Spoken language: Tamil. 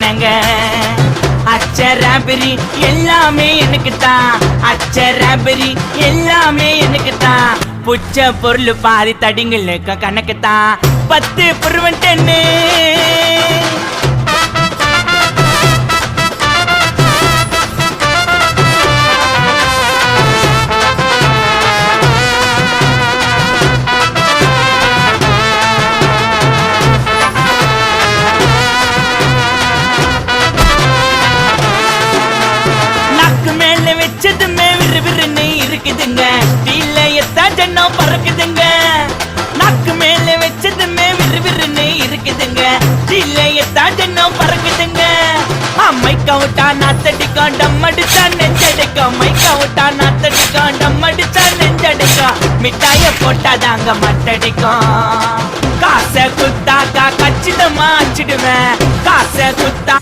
கேங்க அச்சராபரி எல்லாமே எனக்கு தான் அச்சராபரி எல்லாமே எனக்கு தான் புச்ச பொருள் பாதி தடிங்களுக்கு கணக்கு தான் 10 புருவன் 10 வச்சதுமே விறுவிறுன்னு இருக்குதுங்க டீல எத்தா ஜன்னம் பறக்குதுங்க நாக்கு மேல வச்சதுமே விறுவிறுன்னு இருக்குதுங்க டீல எத்தா ஜன்னம் பறக்குதுங்க மைக்கா விட்டா நாத்தடிக்கும் டம் அடிச்சா நெஞ்சடிக்கும் மைக்கா விட்டா நாத்தடிக்கும் டம் அடிச்சா நெஞ்சடிக்கும் மிட்டாய போட்டாதாங்க மட்டடிக்கும் காசை குத்தாக்கா கச்சிதமா அச்சிடுவேன் காசை குத்தா